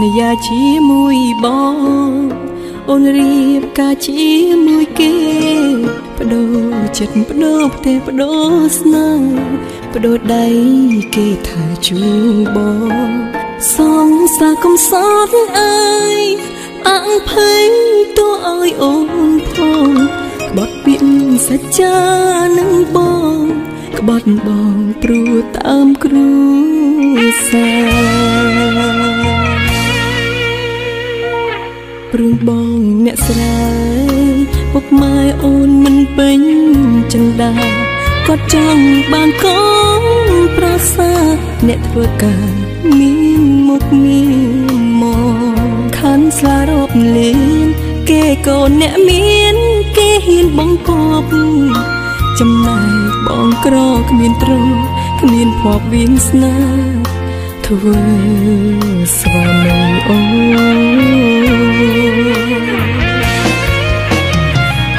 ន្យាជាមួយបងអូនរៀបការជាមួយគេបដូរចិត្តបដូរផ្ទះបដូរស្នេហ៍បដូរដៃគេថាជួបងសងសាកំសត់អើយអង្ភ័យតួឲ្យអូនផងក្បត់ពាក្យសច្ចានឹងបងក្បត់បងព្រោះតាមគ្រួសារព្រមបងអ្នកស្រីពុកម៉ែអូនមិនពេញចិន្តាគាត់ចង់បានកូនប្រសាអ្នកធ្វើការមានមុខមានមកខាន់ស្លារប់លៀនគេកូនអ្នកមានគេហ៊ានបងពប់ចំណែកបងក្រគ្មានទ្រព្យគ្មានភ័ព្វវាសនាធ្វើស្វាមី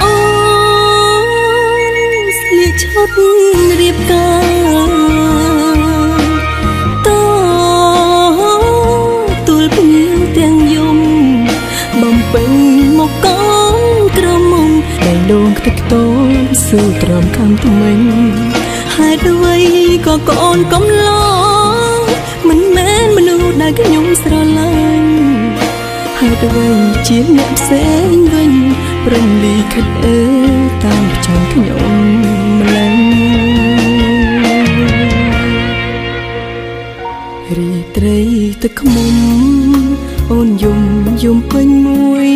អូស្លៀកឈុតរៀបការទូលភ្ញៀវទាំងយំបំពេញមកកូនក្រមុំដែលដងខ្ទេចខ្ទាំស៊ូត្រមខាំថ្មិញហេតុអ្វីក៏កូនកំឡងមិនមែនមនុស្សដែលខ្ញុំស្រឡាញ់ហេតុអ្វីជាអ្នកផ្សេងវិញព្រមលីខិតអើតាមផ្ចឹងខ្ញុំម្ល៉េះរីត្រីទឹកខ្មុំអូនយំពេញមួយ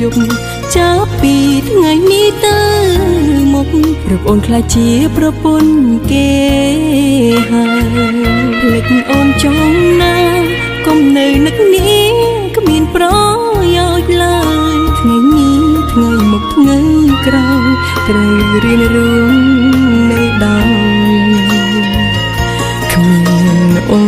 យប់ចាប់ពីថ្ងៃនេះទៅមករូបអូនខ្លាចជាប្រពន្ធគេហើយភ្លេចអូនចង់ណាកុំនៅនឹកនេះគ្មានប្រយោជន៍ឡើយថ្ងៃនេះថ្ងៃមកថ្ងៃក្រោយត្រូវរៀនរួមនៅដោយគ្មានអូ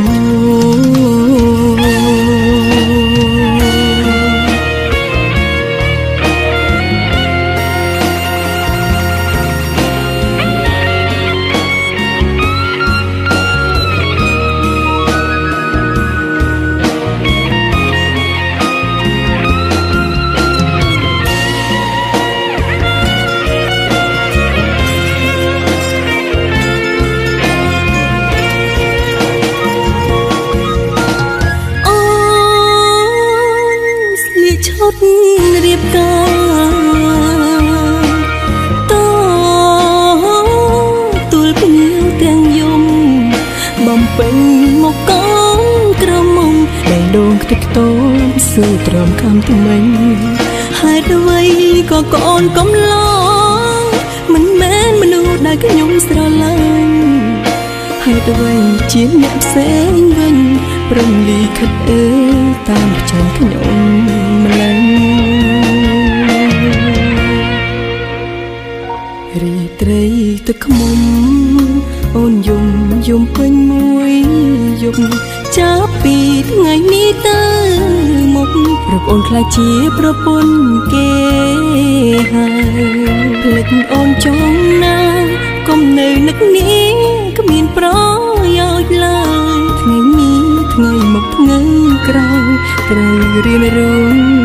រៀបការទូលភ្ញៀវទាំងយំបំពេញមកកូនក្រមុំដែលដងខ្ទេចខ្ទាំស៊ូទ្រាំខាំថ្មិញហេតុអ្វីក៏កូនកំឡងមិនមែនមនុស្សដែលខ្ញុំស្រឡាញ់ហេតុអ្វីជាអ្នកផ្សេងវិញព្រមលីខិតអើតាមផ្ចឹងខ្ញុំម្ល៉េះរីត្រីទឹកខ្មុំអូនយំពេញមួយយប់ចាប់ពីថ្ងៃនេះទៅមករូបអូនខ្លាចជាប្រពន្ធគេហើយភ្លេចអូនចង់ណាកុំនៅនឹកនេះគ្មានប្រយោជន៍ឡើយថ្ងៃនេះថ្ងៃមកថ្ងៃក្រោយត្រូវរៀនរួម